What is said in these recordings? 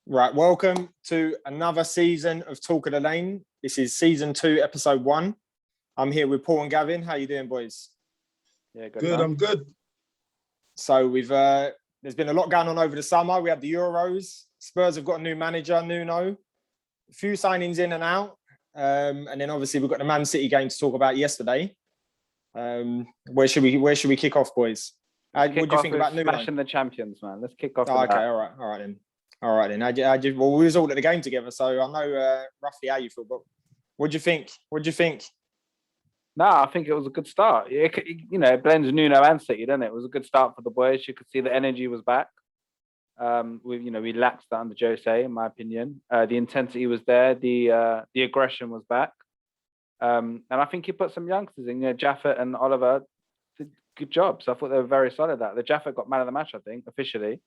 Right, welcome to another season of Talk of the Lane. This is season 2, episode 1. I'm here with Paul and Gavin. How you doing, boys? Yeah, good. I'm good. So there's been a lot going on over the summer. We had the Euros. Spurs have got a new manager, Nuno. A few signings in and out, and then obviously we've got the Man City game to talk about yesterday. Where should we kick off, boys? What do you think about Nuno? Smashing the champions, man. Let's kick off. Okay, all right then. Well, we was all at the game together, so I know roughly how you feel. But what do you think? No, I think it was a good start. It blends Nuno and City, doesn't it? It was a good start for the boys. You could see the energy was back. We lacked that under Jose, in my opinion. The intensity was there. The aggression was back. And I think he put some youngsters in. Jaffet and Oliver did good jobs. I thought they were very solid. The Jaffet got man of the match, I think, officially.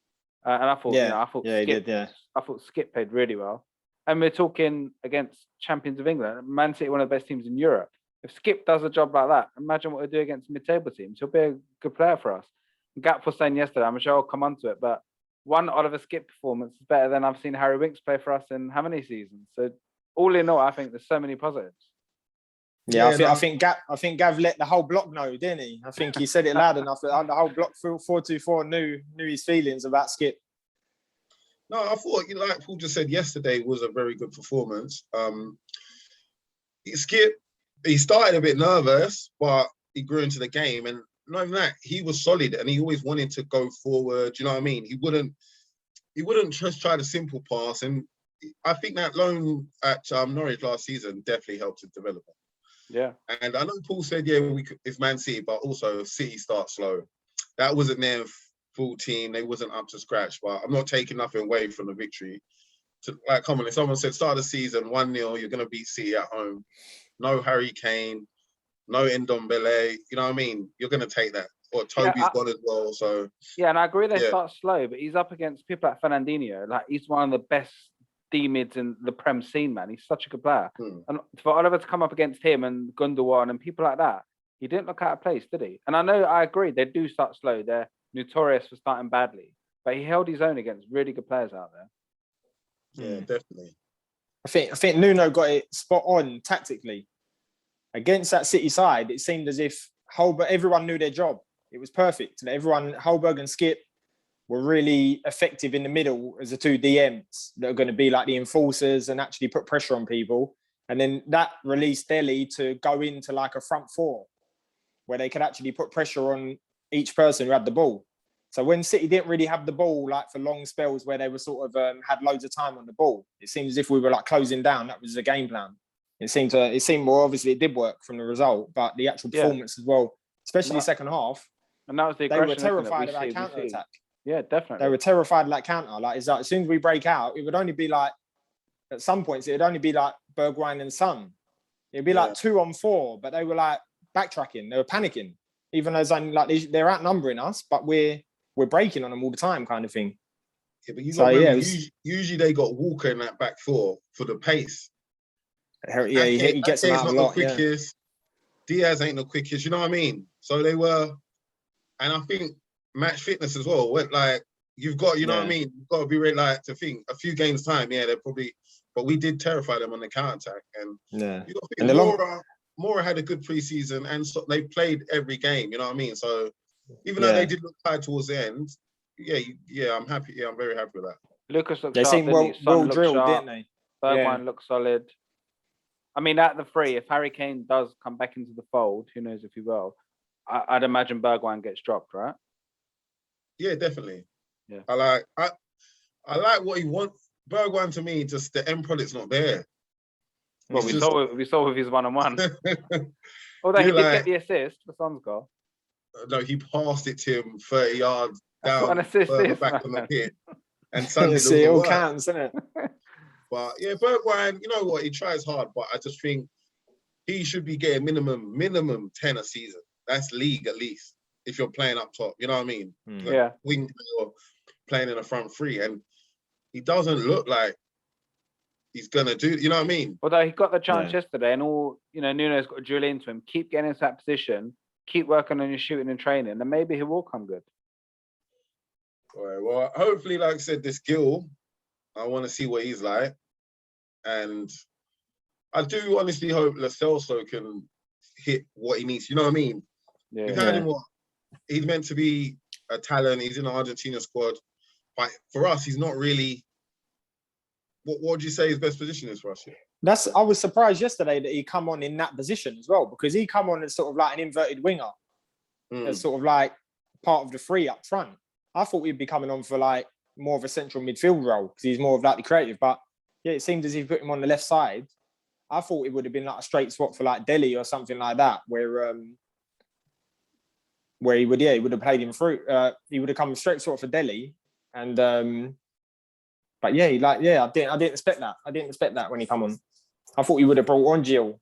And I thought, he did. I thought Skip played really well. And we're talking against champions of England. Man City, one of the best teams in Europe. If Skip does a job like that, imagine what he'll do against mid-table teams. He'll be a good player for us. Gap was saying yesterday, I'm sure I'll come on to it, but one Oliver Skip performance is better than I've seen Harry Winks play for us in how many seasons? So all in all, I think there's so many positives. I think Gav let the whole block know, didn't he? I think he said it loud enough that the whole block 424 knew his feelings about Skip. No, I thought, like Paul just said yesterday, was a very good performance. Skip, he started a bit nervous, but he grew into the game, and not even that, he was solid, and he always wanted to go forward. You know what I mean? He wouldn't just try the simple pass, and I think that loan at Norwich last season definitely helped his development. Yeah, and I know Paul said, it's Man City, but also City start slow. That wasn't their full team. They wasn't up to scratch, but I'm not taking nothing away from the victory. Come on, if someone said start of the season 1-0, you're going to beat City at home. No Harry Kane, no Ndombele. You know what I mean? You're going to take that. Or Toby's gone as well. So yeah, and I agree they start slow, but he's up against people like Fernandinho. Like, he's one of the best D-mids in the Prem scene, man. He's such a good player. And for Oliver to come up against him and Gundogan and people like that, he didn't look out of place, did he? And I agree, they do start slow. They're notorious for starting badly, but he held his own against really good players out there. Yeah, definitely. I think Nuno got it spot on tactically. Against that City side, it seemed as if everyone knew their job. It was perfect. Holberg and Skip were really effective in the middle as the two DMs that are going to be like the enforcers and actually put pressure on people. And then that released Delhi to go into like a front four where they could actually put pressure on each person who had the ball. So when City didn't really have the ball, like for long spells where they were sort of had loads of time on the ball, it seemed as if we were like closing down. That was the game plan. It seemed more, obviously it did work from the result, but the actual performance as well, especially the second half. And that was the they were terrified of that counter attack. Yeah, definitely. They were terrified of that counter. Like, it's like as soon as we break out, it would only be like, at some points, it would only be like Bergwijn and Son. It'd be like 2-on-4, but they were like backtracking. They were panicking, even though they're outnumbering us, but we're breaking on them all the time, kind of thing. Yeah, but usually they got Walker in that back four for the pace. Yeah, he gets them out a lot. Diaz ain't the quickest, you know what I mean? So they were, and I think match fitness as well. Like, you've got, you know what I mean? You've got to be ready, like, to think a few games time. Yeah, they're probably, but we did terrify them on the counter attack. And you got to think Mora had a good preseason, and so they played every game. You know what I mean? So even though they did look tired towards the end, I'm happy. Yeah, I'm very happy with that. Lucas looked they sharp. Seemed well drilled, didn't they? Bergwijn looked solid. I mean, at the free, if Harry Kane does come back into the fold, who knows if he will, I'd imagine Bergwijn gets dropped, right? Yeah, definitely. Yeah. I like what he wants. Bergwijn, to me, just the end product's not there. Well, we saw with his 1-on-1. Although he did get the assist for Son's goal. No, he passed it to him 30 yards down, an assist back on the pitch. And Sunday it all counts, isn't it? But yeah, Bergwijn, you know what? He tries hard, but I just think he should be getting minimum 10 a season. That's league at least, if you're playing up top. You know what I mean? Yeah. Wing or playing in the front three, and he doesn't look like he's gonna do. You know what I mean? Although he got the chance yesterday, and Nuno's got to drill into him. Keep getting into that position. Keep working on your shooting and training, and maybe he will come good. All right. Well, hopefully, like I said, this Gill, I want to see what he's like. And I do honestly hope Lo Celso can hit what he needs. You know what I mean? Yeah. We've had him what? He's meant to be a talent. He's in the Argentina squad. But for us, he's not really... What would you say his best position is for us here? I was surprised yesterday that he come on in that position as well, because he come on as sort of like an inverted winger, as sort of like part of the three up front. I thought he'd be coming on for like more of a central midfield role because he's more of like the creative. But yeah, it seemed as if he put him on the left side. I thought it would have been like a straight swap for like Delhi or something like that, where he would have played him through. He would have come straight swap for Delhi, and but yeah, I didn't expect that. I didn't expect that when he come on. I thought he would have brought on Gil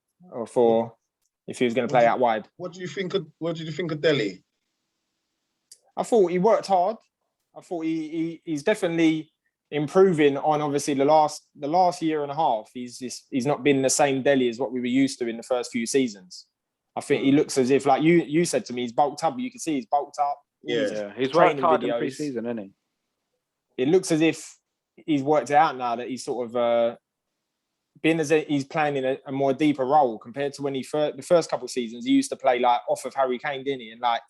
if he was going to play out wide. What did you think of Delhi? I thought he worked hard. I thought he's definitely improving on obviously the last year and a half. He's not been the same Delhi as what we were used to in the first few seasons. I think he looks as if, like you said to me, he's bulked up. You can see he's bulked up. Yeah, he's worked hard in pre-season, isn't he? It looks as if he's worked it out now that he's sort of being as he's playing in a more deeper role compared to when the first couple of seasons he used to play like off of Harry Kane, didn't he? And like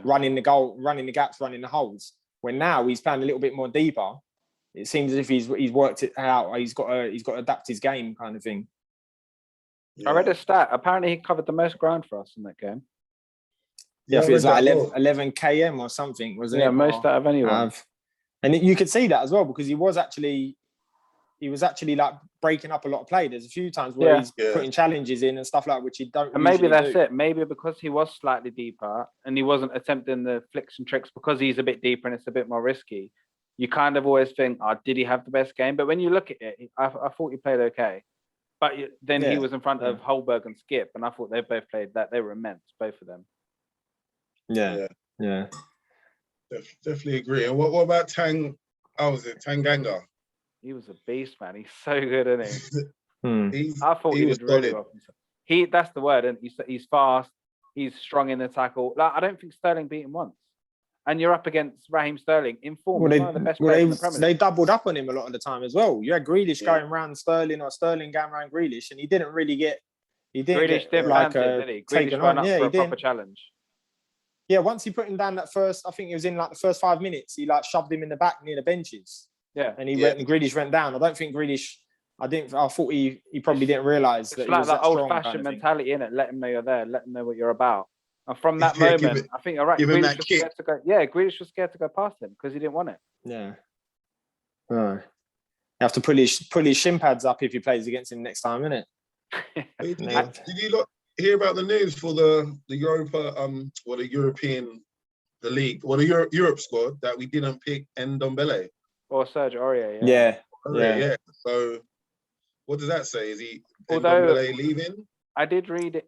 running the goal, running the gaps, running the holes. When now he's playing a little bit more deeper, it seems as if he's worked it out. He's got to adapt his game, kind of thing. Yeah. I read a stat. Apparently, he covered the most ground for us in that game. Yeah, I think it was like 11 km or something, wasn't it? Yeah, most out of anyone. And you could see that as well because he was actually like breaking up a lot of play. There's a few times where he's putting challenges in and stuff like that, which he don't. And maybe that's it. Maybe because he was slightly deeper and he wasn't attempting the flicks and tricks because he's a bit deeper and it's a bit more risky. You kind of always think, did he have the best game? But when you look at it, I thought he played okay. But then he was in front of Holberg and Skip, and I thought they both played that. They were immense, both of them. Yeah. Definitely agree. And what about Tanganga? He was a beast, man. He's so good, isn't he? I thought he did really well. That's the word, and he's fast. He's strong in the tackle. Like, I don't think Sterling beat him once. And you're up against Raheem Sterling in form. One of the best players in the Premier League. They doubled up on him a lot of the time as well. You had Grealish going around Sterling or Sterling going around Grealish, and he didn't really get. Grealish didn't like did he? Grealish went up for a proper challenge. Yeah, once he put him down that first, I think it was in like the first 5 minutes, he like shoved him in the back near the benches. Yeah. And Grealish went down. I don't think Grealish, I thought he probably didn't realise that. It's like that old-fashioned mentality, innit? Let him know you're there, let him know what you're about. And from that moment, I think you're right. Grealish was scared to go. Yeah, Grealish was scared to go past him because he didn't want it. Yeah. You have to pull his shin pads up if he plays against him next time, innit? Did you hear about the news for the Europa or the European league or the Europe squad that we didn't pick Ndombele or Serge Aurier? Yeah. So what does that say? Is he Ndombele leaving? I did read it.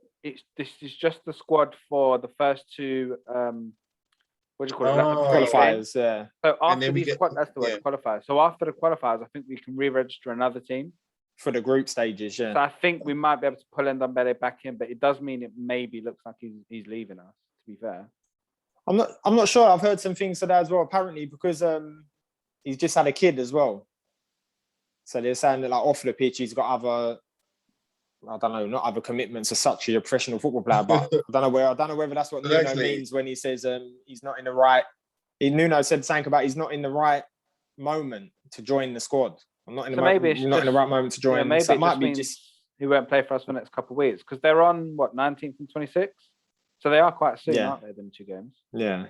This is just the squad for the first two what do you call it? Qualifiers, yeah. So after these qualifiers. So after the qualifiers, I think we can re-register another team. For the group stages, yeah. So I think we might be able to pull Ndombele back in, but it does mean it maybe looks like he's leaving us, to be fair. I'm not sure. I've heard some things to that as well, apparently, because he's just had a kid as well. So they're saying that like off the pitch he's got other, I don't know, not other commitments as such. He's a professional football player, but I don't know whether that's what Nuno means when he says he's not in the right. Nuno said something about he's not in the right moment to join the squad. I'm not in the not in the right moment to join. Yeah, maybe so it might be just he won't play for us for the next couple of weeks because they're on 19th and 26th, so they are quite soon, aren't they? Them 2 games. Yeah.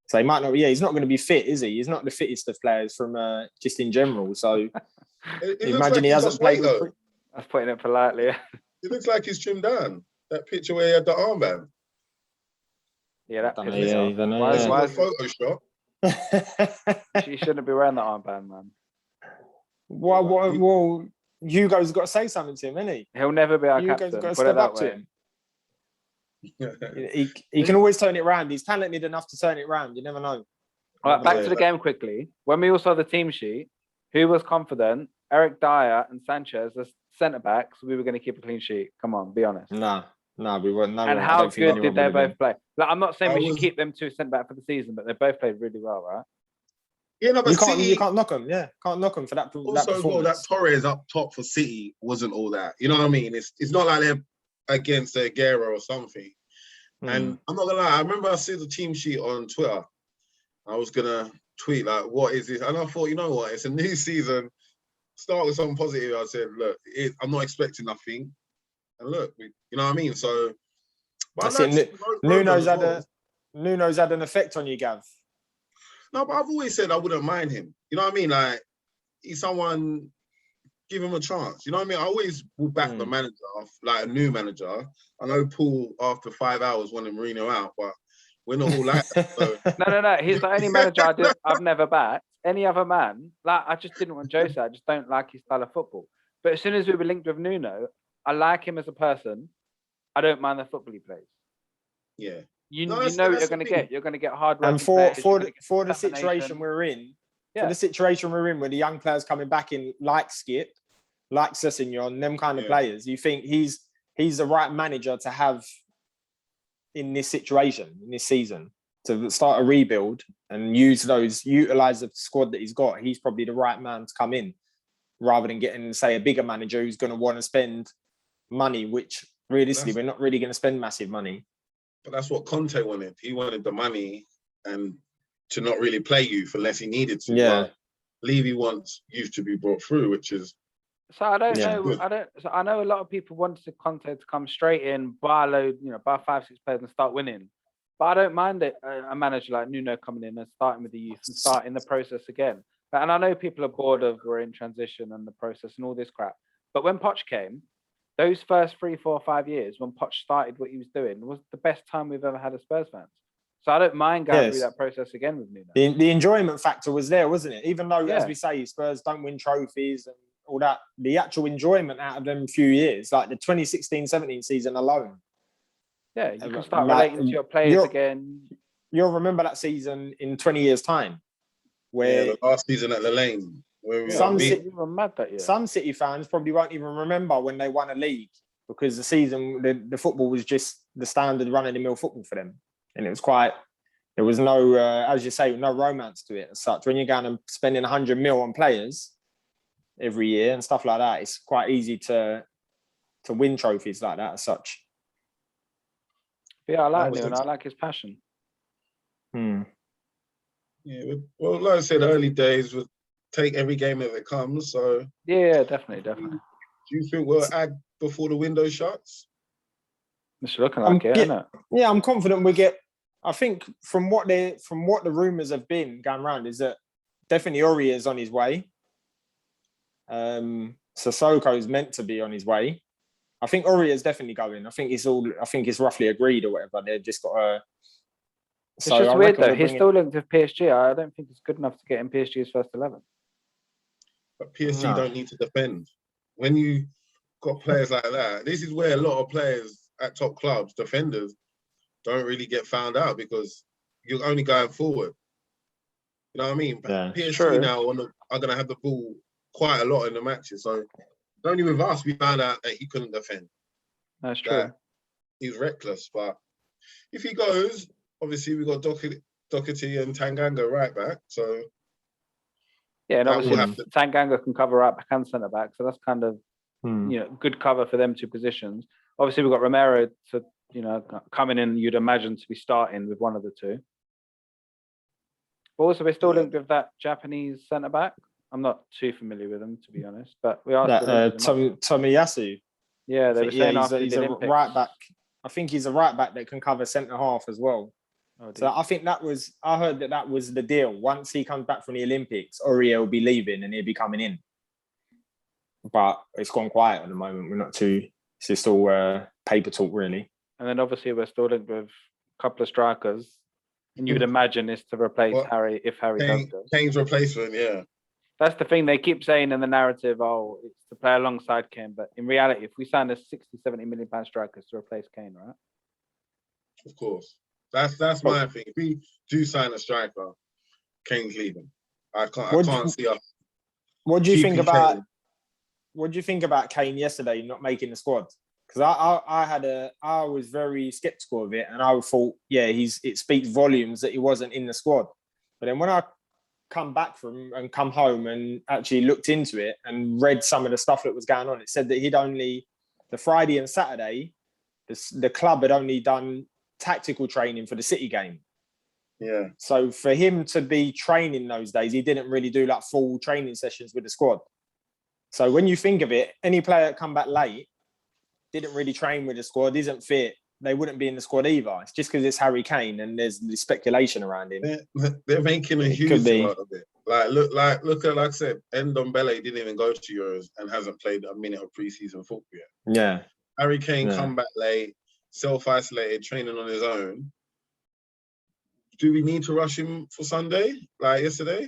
So he might not. Yeah, he's not going to be fit, is he? He's not the fittest of players from just in general. So imagine he hasn't played. I was putting it politely. It looks like he's trimmed down. That picture where he had the armband. Yeah, that picture. Yeah, even know. Why Photoshop? She shouldn't be wearing that armband, man. Well, Hugo's got to say something to him, isn't he? He'll never be our Hugo's captain. got to step up to him. He can always turn it around. He's talented enough to turn it around. You never know. All right, back to the game quickly. When we all saw the team sheet, who was confident? Eric Dyer and Sanchez as centre backs. We were going to keep a clean sheet. Come on, be honest. No, we weren't. And how good did they both play? Like, I'm not saying we should keep them 2 centre back for the season, but they both played really well, right? Yeah, no, but You City can't knock them. Yeah, can't knock them for that also as well. That performance. Torres up top for City wasn't all that. You know what I mean? It's not like they're against Aguero or something. And I'm not gonna lie, I remember I see the team sheet on Twitter. I was gonna tweet like, "What is this?" And I thought, you know what? It's a new season. Start with something positive. I said, "Look, I'm not expecting nothing." And look, you know what I mean. So, but I That's like to it. see Rogan as well. Nuno's had an effect on you, Gav. No, but I've always said I wouldn't mind him. You know what I mean? Like he's someone. Give him a chance. You know what I mean? I always will back the manager, like a new manager. I know Paul, after 5 hours, wanted Mourinho out, but we're not all like that. So. No. He's the only manager I've never backed. Any other man, like I just didn't want Jose. I just don't like his style of football. But as soon as we were linked with Nuno, I like him as a person. I don't mind the football he plays. Yeah. You know what you're going to get. You're going to get hard work. And for the situation we're in, for the situation we're in, with the young players coming back in, like Skip, like Sessegnon, them kind of players, you think he's the right manager to have in this situation, in this season, to start a rebuild and utilize the squad that he's got. He's probably the right man to come in, rather than getting, say, a bigger manager who's going to want to spend money, which realistically we're not really going to spend massive money. But that's what Conte wanted. He wanted the money and to not really play youth unless he needed to. Yeah. But Levy wants youth to be brought through, which is. So I don't know. So I know a lot of people wanted Conte to come straight in, buy a load, buy 5-6 players and start winning. But I don't mind it. A manager like Nuno coming in and starting with the youth and starting the process again. And I know people are bored of we're in transition and the process and all this crap. But when Poch came, those first 3, 4, 5 years when Poch started what he was doing was the best time we've ever had as Spurs fans. So I don't mind going through that process again with Nuno. The enjoyment factor was there, wasn't it? Even though, as we say, Spurs don't win trophies and all that, the actual enjoyment out of them few years, like the 2016-17 season alone. Yeah, you can start relating to your players again. You'll remember that season in 20 years' time. Where the last season at the Lane. Where some City fans probably won't even remember when they won a league, because the season, the football was just the standard run-of-the-mill football for them. And there was no, as you say, no romance to it as such. When you're going and spending 100 mil on players every year and stuff like that, it's quite easy to win trophies like that as such. Yeah, I like him and I like his passion. Yeah, well, like I said, early days, we'll take every game as it comes. So yeah, definitely. Do you think we'll add before the window shuts? It's looking like it, isn't it? Yeah, I'm confident we get. I think from what the rumours have been going around is that definitely Aurier is on his way. Sissoko is meant to be on his way. I think Aurier is definitely going. I think it's roughly agreed or whatever. They've just got a. It's just weird though. He's still linked with PSG. I don't think it's good enough to get in PSG's first 11. But PSG don't need to defend. When you got players like that, this is where a lot of players at top clubs, defenders, don't really get found out because you're only going forward. You know what I mean? Yeah, PSG now are going to have the ball quite a lot in the matches. So only with us we found out that he couldn't defend. That's true. He's reckless. But if he goes, obviously we've got Doherty and Tanganga right back. So yeah, and obviously Tanganga can cover right back and centre back. So that's kind of good cover for them two positions. Obviously we've got Romero to coming in, you'd imagine, to be starting with one of the two. But also we're still linked with that Japanese centre back. I'm not too familiar with him, to be honest, but we are Tomiyasu. Yeah, they were saying he's a right back. I think he's a right back that can cover centre half as well. So I think I heard that was the deal. Once he comes back from the Olympics, Aurier will be leaving and he'll be coming in. But it's gone quiet at the moment. We're not too. It's just all paper talk, really. And then obviously we're still linked with a couple of strikers, and you would imagine it's to replace Harry if Harry does go. Kane's replacement, yeah. That's the thing they keep saying in the narrative. Oh, it's to play alongside Kane, but in reality, if we sign a 60-70 million pound strikers to replace Kane, right? Of course, that's my thing. If we do sign a striker, Kane's leaving. I can't see us. What do you think about? What do you think about Kane yesterday not making the squad? Because I was very skeptical of it, and I thought, it speaks volumes that he wasn't in the squad. But then when I come back from and come home and actually looked into it and read some of the stuff that was going on. It said that the Friday and Saturday, the club had only done tactical training for the City game. Yeah. So for him to be training those days, he didn't really do like full training sessions with the squad. So when you think of it, any player that come back late, didn't really train with the squad, isn't fit, they wouldn't be in the squad either. It's just because it's Harry Kane and there's the speculation around him. They're making a huge thing out of it. Look at, like I said, Ndombele didn't even go to Euros and hasn't played a minute of preseason football yet. Yeah. Harry Kane come back late, self-isolated, training on his own. Do we need to rush him for Sunday, like yesterday?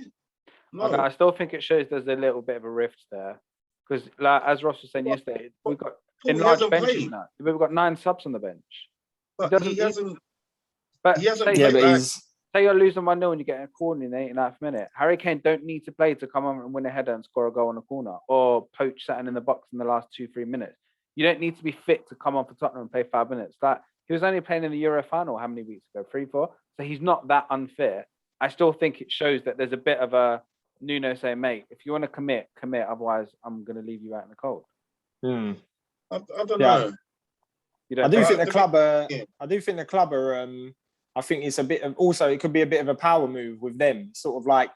No. I still think it shows there's a little bit of a rift there. Because, like, as Ross was saying yesterday, we've got enlarged benches now. We've got 9 subs on the bench. But he hasn't. But he hasn't say, played, say you're losing 1-0 and you get a corner in the 89th minute. Harry Kane don't need to play to come on and win a header and score a goal on a corner or poach something in the box in the last 2-3 minutes. You don't need to be fit to come on for Tottenham and play 5 minutes. That he was only playing in the Euro final how many weeks ago? 3, 4. So he's not that unfit. I still think it shows that there's a bit of a Nuno saying, mate, if you want to commit. Otherwise, I'm going to leave you out in the cold. I don't know. I do think the club are. I think it's a bit of also. It could be a bit of a power move with them. Sort of like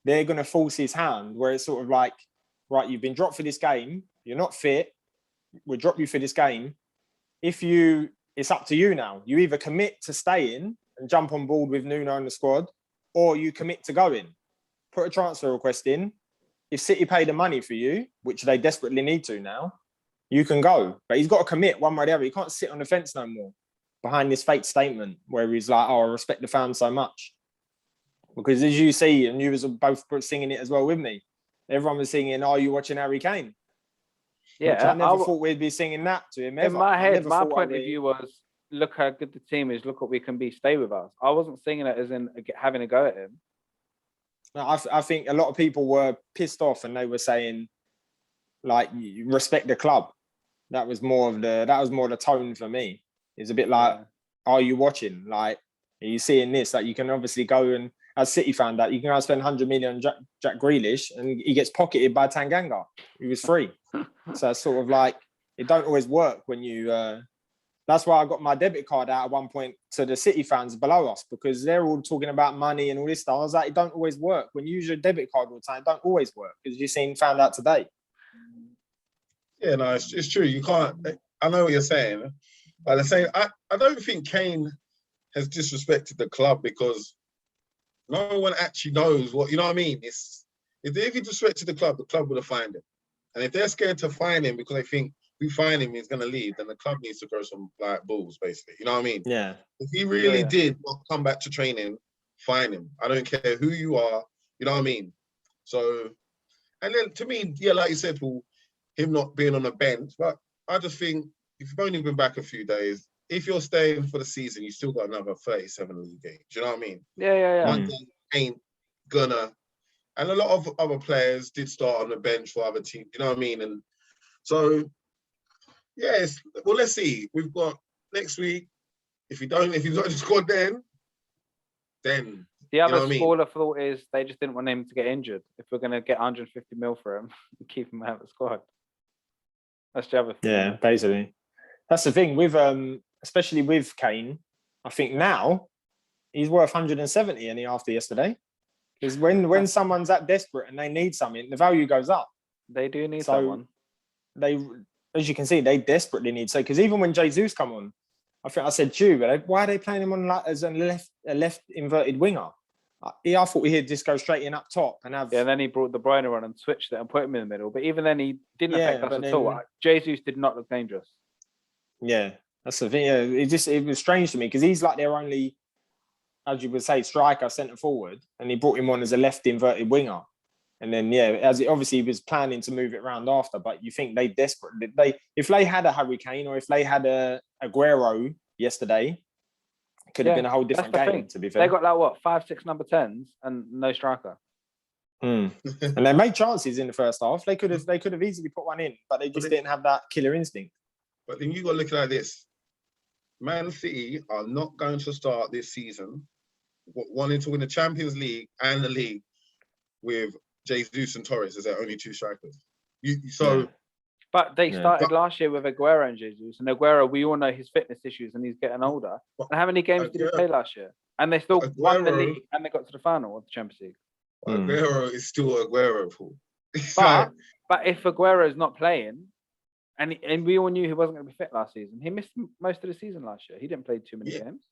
they're going to force his hand, where it's sort of like, right, you've been dropped for this game. You're not fit. We'll drop you for this game. It's up to you now. You either commit to staying and jump on board with Nuno and the squad, or you commit to going. Put a transfer request in. If City pay the money for you, which they desperately need to now, you can go. But he's got to commit one way or the other. He can't sit on the fence no more behind this fake statement where he's like, oh, I respect the fans so much. Because as you see, and you was both singing it as well with me, everyone was singing, are you watching Harry Kane? Yeah. Which I never thought we'd be singing that to him ever. In my head, my point of view was, look how good the team is. Look what we can be. Stay with us. I wasn't singing it as in having a go at him. I think a lot of people were pissed off and they were saying, like, you respect the club. That was more the tone for me. It's a bit like, are you watching? Like, are you seeing this? Like, you can obviously go and, as City found out, you can go and spend 100 million on Jack Grealish and he gets pocketed by Tanganga. He was free. So it's sort of like, it don't always work when you... That's why I got my debit card out at one point to the City fans below us, because they're all talking about money and all this stuff. I was like, it don't always work. When you use your debit card all the time, it don't always work, because you found out today. Yeah, no, it's true. You can't... I know what you're saying. But the same, I don't think Kane has disrespected the club, because no one actually knows what... You know what I mean? If he disrespected the club would have fined him. And if they're scared to fine him because they think we find him, he's going to leave, then the club needs to grow some like balls, basically. You know what I mean? Yeah. If he really did come back to training, fine him. I don't care who you are. You know what I mean? So, and then to me, yeah, like you said, Paul, him not being on the bench, but I just think if you've only been back a few days, if you're staying for the season, you still got another 37 league games. Do you know what I mean? Yeah. One game ain't gonna... And a lot of other players did start on the bench for other teams. You know what I mean? And so... Yes, well, let's see. We've got next week. If he's not in the squad, then the other smaller thought is they just didn't want him to get injured. If we're going to get 150 mil for him and keep him out of the squad, that's the other thing. Yeah, basically, that's the thing with especially with Kane. I think now he's worth 170 any after yesterday, because when someone's that desperate and they need something, the value goes up. They do need someone. As you can see, they desperately need so, because even when Jesus come on, I think I said to you, but why are they playing him on as a left inverted winger? I thought he'd just go straight in up top and have... Yeah, and then he brought De Bruyne on and switched it and put him in the middle. But even then, he didn't affect us at all. Jesus did not look dangerous. Yeah, that's the thing. Yeah, it was strange to me, because he's like their only, as you would say, striker, centre forward, and he brought him on as a left inverted winger. And then, as it obviously was planning to move it around after, but you think they desperately... If they had a Harry Kane or if they had a Aguero yesterday, it could have been a whole different game, to be fair. They got like, what, 5, 6 number 10s and no striker. And they made chances in the first half. They could have easily put one in, but they just didn't have that killer instinct. But then you got to look at it like this. Man City are not going to start this season wanting to win the Champions League and the league with Jesus and Torres as their only two strikers. But they started last year with Aguero and Jesus. And Aguero, we all know his fitness issues and he's getting older. And how many games did he play last year? And they still won the league and they got to the final of the Champions League. Aguero is still Aguero, Paul. But if Aguero is not playing, and we all knew he wasn't going to be fit last season, he missed most of the season last year. He didn't play too many games.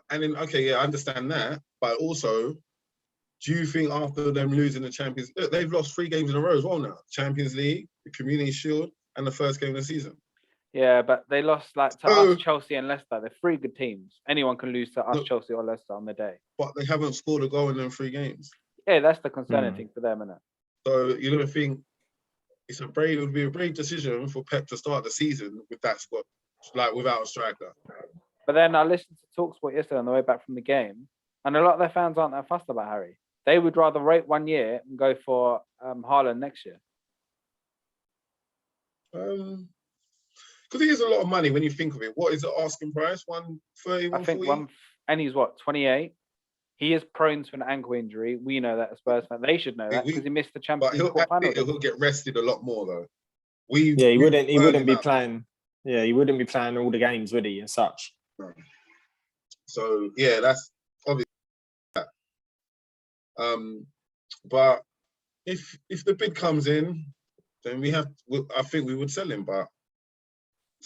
And then, I understand that. But also, do you think after them losing the Champions League, they've lost 3 games in a row as well now? Champions League, the Community Shield, and the first game of the season. Yeah, but they lost to us, Chelsea and Leicester. They're 3 good teams. Anyone can lose to us, Chelsea or Leicester on the day. But they haven't scored a goal in them 3 games. Yeah, that's the concerning thing for them, isn't it? So you're going to think it would be a brave decision for Pep to start the season with that squad, like without a striker. But then I listened to TalkSport yesterday on the way back from the game, and a lot of their fans aren't that fussed about Harry. They would rather wait 1 year and go for Haaland next year. Because it is a lot of money when you think of it. What is the asking price? 130, 140? I think and he's what, 28? He is prone to an ankle injury. We know that as Spurs fans. They should know that because he missed the Champions League final. He'll get rested a lot more though. He wouldn't be playing. Yeah, he wouldn't be playing all the games, would he? As such. No. So yeah, that's obvious. But if the bid comes in, then I think we would sell him. But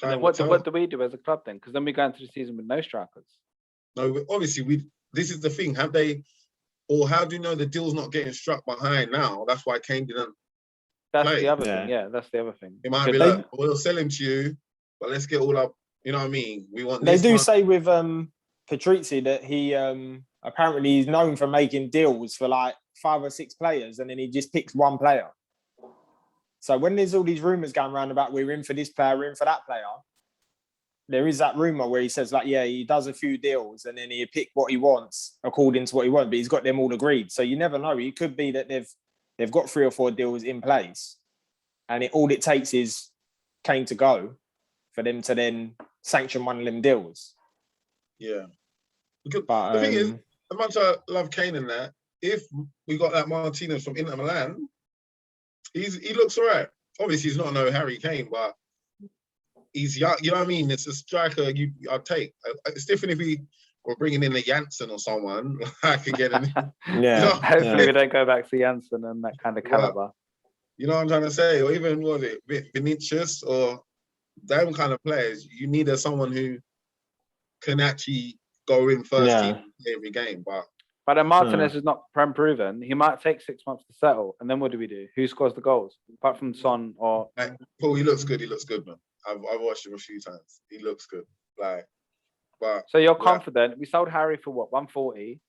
what do we do as a club then? Because then we go into the season with no strikers. No, obviously this is the thing. Have they, or how do you know the deal's not getting struck behind now? That's why Kane didn't. That's the other thing. Yeah, that's the other thing. It might be like, we'll sell him to you, but let's get all up. You know what I mean? We want. They do say with Patrizzi that he apparently he's known for making deals for like 5 or 6 players, and then he just picks one player. So when there's all these rumours going around about we're in for this player, we're in for that player, there is that rumour where he says like, yeah, he does a few deals and then he pick what he wants according to what he wants, but he's got them all agreed. So you never know. It could be that they've got 3 or 4 deals in place, and all it takes is Kane to go for them to then sanction one of them deals. Yeah. But the thing is, as much as I love Kane and that, if we got that Martinez from Inter Milan, he looks all right. Obviously, he's not no Harry Kane, but he's young. You know what I mean? It's a striker I'll take. It's different if we were bringing in a Janssen or someone. I could get in. Hopefully, we don't go back to Janssen and that kind of caliber. You know what I'm trying to say? Or even, Vinicius or them kind of players. You need someone who can actually go in first team every game. But then Martinez is not proven. He might take 6 months to settle. And then what do we do? Who scores the goals? Apart from Son or... Paul, he looks good. He looks good, man. I've watched him a few times. He looks good. So you're confident. We sold Harry for what? 140.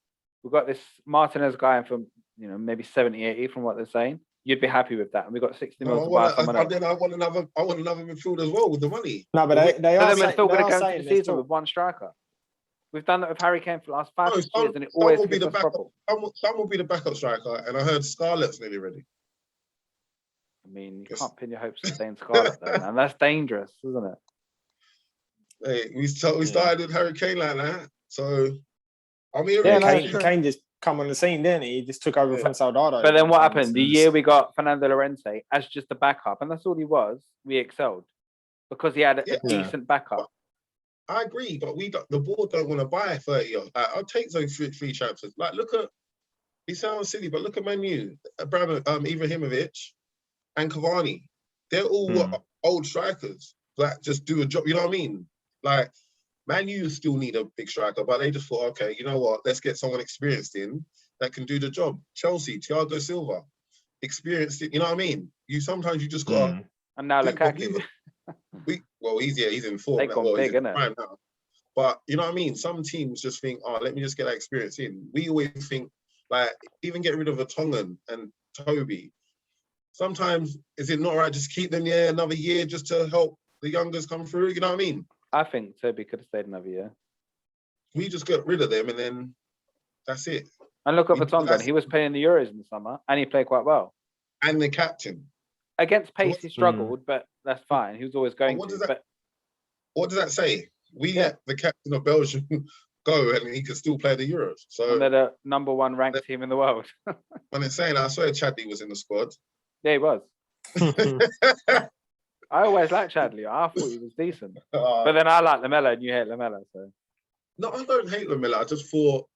We've got this Martinez guy in for, maybe 70, 80 from what they're saying. You'd be happy with that. And we got 60 million to buy someone else. Then I want another midfield as well with the money. No, but they are saying... still going to go into the season with one striker. We've done that with Harry Kane for the last 5 years, and it always gives us trouble. Some will be the backup striker, and I heard Scarlett's nearly ready. I mean, you can't pin your hopes on saying Scarlett, though, man. That's dangerous, isn't it? Hey, we started with Harry Kane like that, so I mean, Kane just come on the scene, didn't he? He just took over from Soldado. But then what happened? The year we got Fernando Llorente as just a backup, and that's all he was. We excelled because he had a decent backup. I agree, but the board don't want to buy 30. I'll take those 3 chances. Like, look at, he sounds silly, but look at Man U, Ibrahimovic and Cavani. They're all old strikers that just do a job. You know what I mean? Like, Man U still need a big striker, but they just thought, okay, you know what? Let's get someone experienced in that can do the job. Chelsea, Thiago Silva, experienced it. You know what I mean? Sometimes you just got. And now Lukaku. He's in form. They gone big, isn't it? Now. But you know what I mean? Some teams just think, let me just get that experience in. We always think, like, even get rid of a Tongan and Toby. Sometimes, is it not right just keep them there another year just to help the youngers come through? You know what I mean? I think Toby could have stayed another year. We just got rid of them and then that's it. And look at Vertonghen. He was playing the Euros in the summer and he played quite well. And the captain. Against pace, he struggled, but that's fine. He was always going what does that say? We let the captain of Belgium go and he could still play the Euros. So And they're the number one ranked team in the world. when it's saying, I swear Chadley was in the squad. Yeah, he was. I always liked Chadley. I thought he was decent. But then I like Lamella and you hate Lamella. So No, I don't hate Lamella. I just thought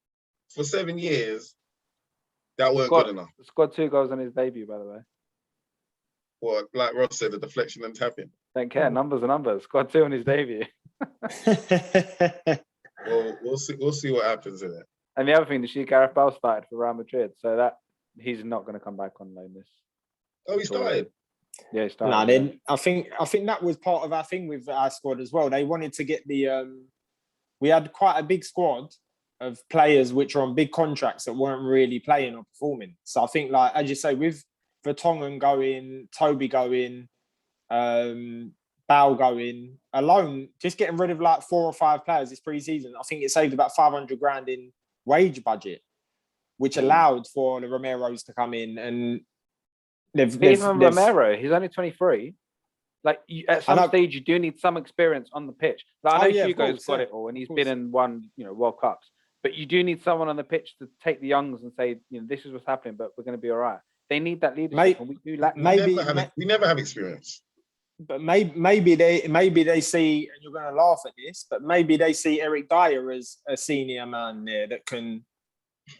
for 7 years, that weren't good enough. Scored 2 goals on his debut, by the way. Or like Ross said, the deflection and tapping. Don't care. Numbers are numbers. Scored 2 on his debut. Well, we'll see what happens in it. And the other thing, Gareth Bale started for Real Madrid, so that he's not going to come back on loan this. Oh, he started. Yeah, he started. No, then I think that was part of our thing with our squad as well. They wanted to get the. We had quite a big squad of players which are on big contracts that weren't really playing or performing. So I think, like as you say, with Vertonghen going, Toby going, Bale going alone, just getting rid of like 4 or 5 players this pre-season, I think it saved about 500 grand in wage budget, which allowed for the Romeros to come in and Romero, he's only 23. Like at some stage, you do need some experience on the pitch. Like, I know Hugo's got it all, and he's been in one, World Cups. But you do need someone on the pitch to take the youngs and say, this is what's happening, but we're going to be all right. They need that leadership, and we do lack. We never have experience. But maybe they see, and you're going to laugh at this, but maybe they see Eric Dyer as a senior man there that can,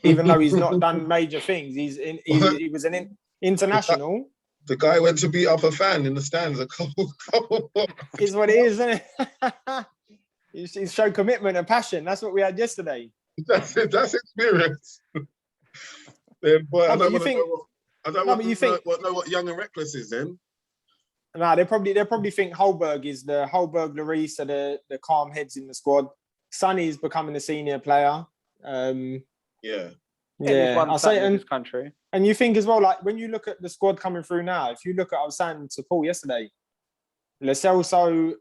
even though he's not done major things, he was an international. The guy went to beat up a fan in the stands a couple. Is what it is, isn't it? He's shown commitment and passion. That's what we had yesterday. That's it. That's experience. Then, boy, I don't know what young and reckless is then. No, they probably think Holberg is the Holberg, Lloris are the calm heads in the squad. Sonny's becoming a senior player. Yeah. I'll say in this country. And you think as well, like when you look at the squad coming through now, if you look at, I was saying to Paul yesterday, Lo Celso,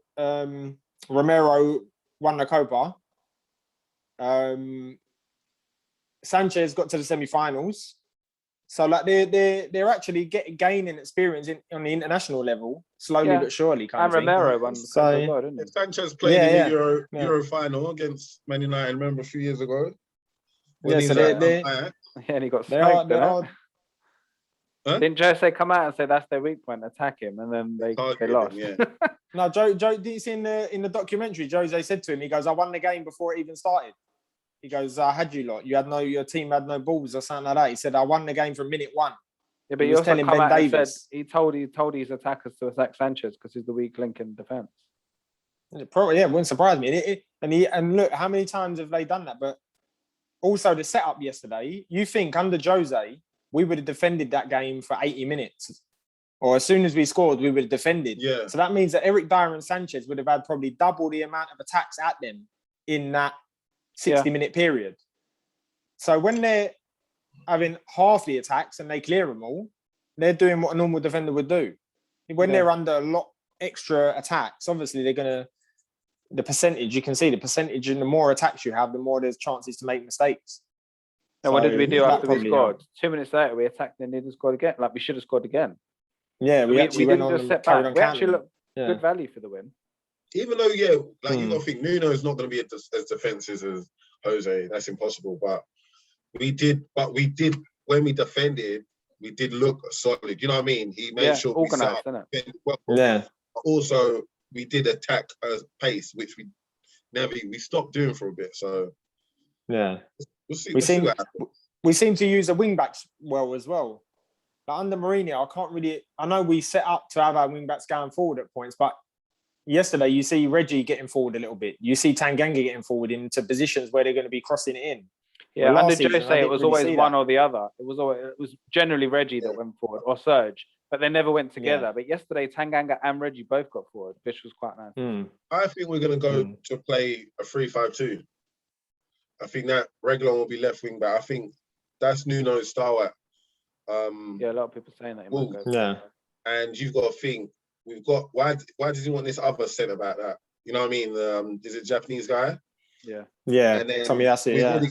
Romero won the Copa. Sanchez got to the semi-finals. So like they're actually gaining experience on the international level, slowly but surely. And Romero won the Copa as well, didn't he? Sanchez played in the Euro final against Man United, remember a few years ago? And he got smoked. Didn't Jose come out and say that's their weak point, attack him, and then they lost? No, Joe, did you see in the documentary, Jose said to him, he goes, I won the game before it even started. He goes, I had you lot. Your team had no balls or something like that. He said, I won the game from minute 1. Yeah, but he also come out and said he told his attackers to attack Sanchez because he's the weak link in defence. Probably, it wouldn't surprise me. And look, how many times have they done that? But also the setup yesterday, you think under Jose, we would have defended that game for 80 minutes. Or as soon as we scored, we would have defended. Yeah. So that means that Eric Dyer and Sanchez would have had probably double the amount of attacks at them in that 60-minute period. So when they're having half the attacks and they clear them all, they're doing what a normal defender would do. When they're under a lot extra attacks, obviously they're going to, the percentage, you can see the percentage, and the more attacks you have, the more there's chances to make mistakes. And what did we do after we scored? 2 minutes later, we attacked and didn't score again. Like we should have scored again. Yeah, we didn't just set back. We actually looked good value for the win. Even though, you got to think Nuno is not going to be as defensive as Jose. That's impossible. But we did when we defended, we did look solid. You know what I mean? He made sure we set up. But also, we did attack pace, which we stopped doing for a bit. So we'll see. We seem to use the wing backs well as well. But under Mourinho, I know we set up to have our wing backs going forward at points, but yesterday you see Reggie getting forward a little bit. You see Tanganga getting forward into positions where they're going to be crossing it in. Yeah, under Jose, it was always one or the other. It was generally Reggie that went forward, or Serge, but they never went together. But yesterday, Tanganga and Reggie both got forward, which was quite nice. I think we're going to go to play a 3-5-2. I think that Reguilon will be left wing back. I think that's Nuno's style. A lot of people saying that. And you've got to think, we've got why does he want this other centre back? That you know what I mean? Is it Japanese guy? Yeah. And then Tomiyasu.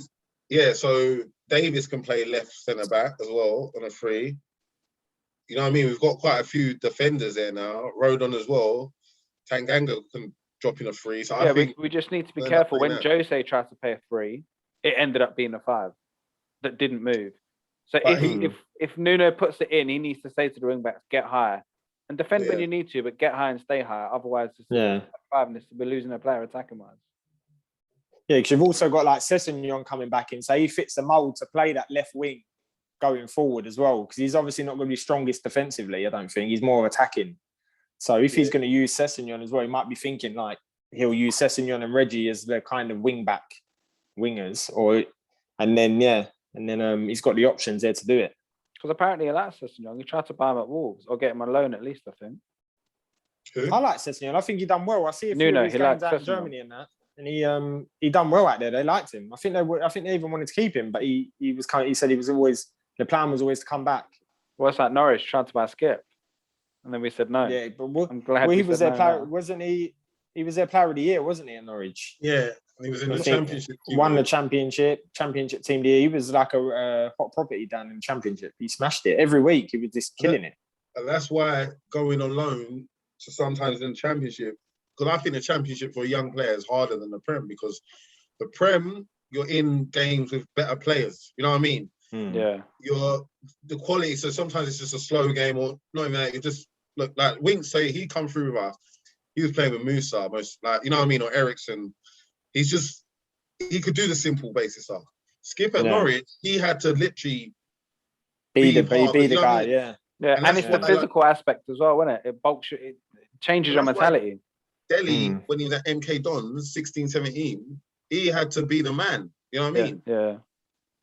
So Davis can play left centre back as well on a free. You know what I mean? We've got quite a few defenders there now. Rodon as well. Tanganga can dropping a free. So Yeah, I think we just need to be we'll end up careful. When doing that. Jose tried to pay a free, it ended up being a 5 that didn't move. So But if Nuno puts it in, he needs to say to the wing backs, get high and defend when Yeah. you need to, but get high and stay high. Otherwise, it's Yeah. 5 and we're losing a player attacking wise. Yeah, because you've also got like Sessegnon coming back in, so he fits the mould to play that left wing going forward as well. Because he's obviously not going to be strongest defensively. I don't think he's more attacking. So if he's going to use Sessegnon as well, he might be thinking like he'll use Sessegnon and Reggie as the kind of wingers, and then he's got the options there to do it. Because apparently he likes Sessegnon. He tried to buy him at Wolves or get him on loan at least, I think. Who? I like Sessegnon. I think he done well. I see a few Nuno, of his he games likes out in Sessegnon. Germany and that, and he done well out there. They liked him. I think they even wanted to keep him, but he said he was always, the plan was always to come back. Well, it's like Norwich trying to buy Skip, and then we said no. Yeah, but I'm glad he we was said their no player, now. wasn't he? He was their player of the year, wasn't he, at Norwich? Yeah, and he was in I the think championship. Won the championship team of the year. He was like a hot property down in the championship. He smashed it every week. He was just killing it. And that's why going on loan to sometimes in the championship, because I think the championship for a young player is harder than the Prem, because the Prem, you're in games with better players. You know what I mean? Yeah. You're the quality. So sometimes it's just a slow game, or not even that. You just look like Winks say he come through with us. He was playing with Musa, most like, you know what I mean, or Ericsson. He could do the simple basis stuff. Skip at Norwich, he had to literally be the guy, Yeah, and it's the physical aspect as well, isn't it? It bulks you, it changes your mentality. Delhi, when he was at MK Dons, 16, 17, he had to be the man. You know what I mean? Yeah.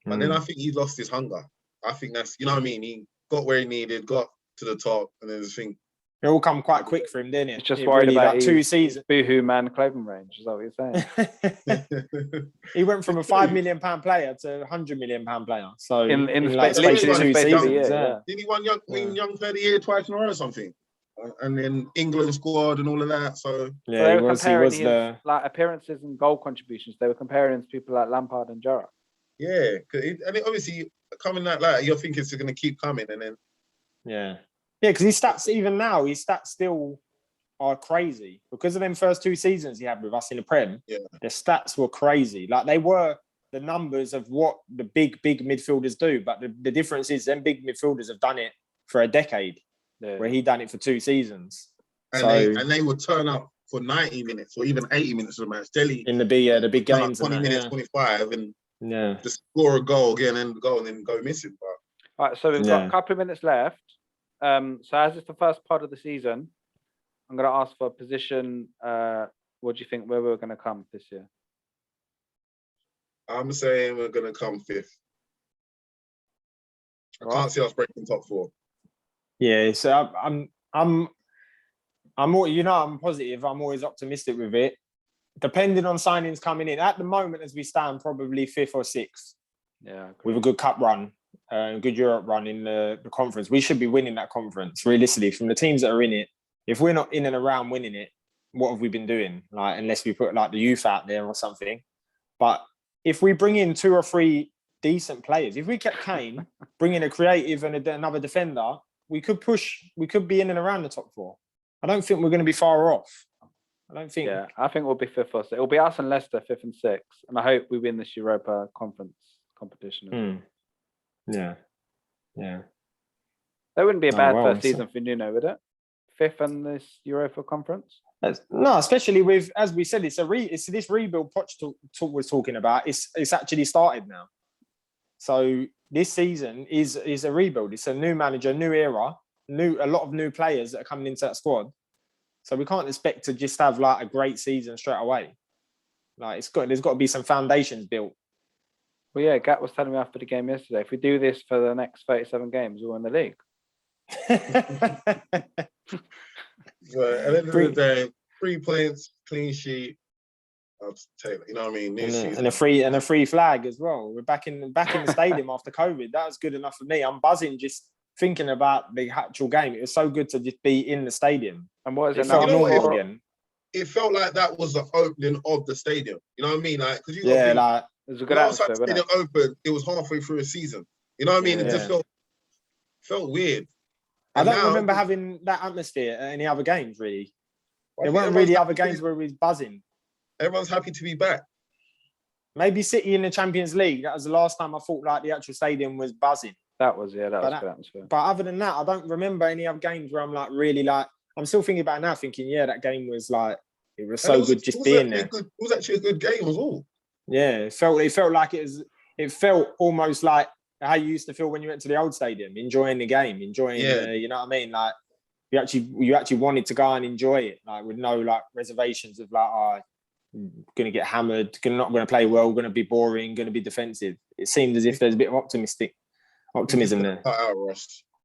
But then I think he lost his hunger. I think that's, you know what I mean? He got where he needed, got to the top, and then just think. It all come quite quick for him, didn't it? It's just worried really, about like 2 seasons. Boohoo man clothing range, is that what you're saying? He went from a £5 million player to a £100 million player. So in the like space of 2 seasons. Didn't he win young player of the year twice in a row or something? And then England squad and all of that. So yeah, he was his, like appearances and goal contributions. They were comparing him to people like Lampard and Gerrard. Yeah, and obviously coming that you're thinking it's going to keep coming, and then because his stats even now, his stats still are crazy because of them first 2 seasons he had with us in the Prem. Yeah, the stats were crazy. Like they were the numbers of what the big midfielders do, but the difference is them big midfielders have done it for a decade. Yeah. Where he done it for 2 seasons. And they would turn up for 90 minutes or even 80 minutes of the match. Delhi in the big games, 20 minutes, 25, and just score a goal, get an goal, and then go missing. But all right, so we've got a couple of minutes left. So as it's the first part of the season, I'm going to ask for a position. What do you think where we're going to come this year? I'm saying we're going to come 5th. I can't see us breaking top 4. Yeah, so I'm more, I'm positive. I'm always optimistic with it. Depending on signings coming in, at the moment as we stand, probably 5th or 6th. Yeah, with a good cup run, good Europe run in the conference, we should be winning that conference. Realistically, from the teams that are in it, if we're not in and around winning it, what have we been doing? Like, unless we put like the youth out there or something. But if we bring in 2 or 3 decent players, if we kept Kane, bring in a creative and another defender, we could be in and around the top 4. I don't think we're going to be far off. I don't think. Yeah, I think we'll be 5th or 6th. It'll be us and Leicester 5th and 6th, and I hope we win this Europa Conference competition. Yeah. That wouldn't be a bad first season for Nuno, would it? 5th in this Europa Conference. No, especially with, as we said, it's this rebuild Poch was talking about. It's actually started now. So this season is a rebuild. It's a new manager, new era, a lot of new players that are coming into that squad. So we can't expect to just have like a great season straight away. Like there's got to be some foundations built. Well, yeah, Gat was telling me after the game yesterday, if we do this for the next 37 games, we'll win the league. But at the end of the day, 3 points, clean sheet. I'll take it. You know what I mean? And a free flag as well. We're back in the stadium after COVID. That was good enough for me. I'm buzzing just thinking about the actual game. It was so good to just be in the stadium. And what is it felt now? normal again. It felt like that was the opening of the stadium. You know what I mean? Like, because it was a good atmosphere. When it opened, it was halfway through a season. You know what I mean? It just felt weird. I don't remember having that atmosphere at any other games, really. I There think weren't really everyone's other games where we was buzzing. everyone's happy to be back. Maybe City in the Champions League. That was the last time I thought like the actual stadium was buzzing. That was good atmosphere. But other than that, I don't remember any other games where I'm like really like. I'm still thinking about it now, thinking that game was like it was so good just being there. It was actually a good game as well. Yeah, it felt like it was. It felt almost like how you used to feel when you went to the old stadium, enjoying the game, enjoying. You know what I mean? Like you actually wanted to go and enjoy it, like with no like reservations of like, going to get hammered, not going to play well, going to be boring, going to be defensive. It seemed as if there's a bit of optimism there. Cut out, Ross.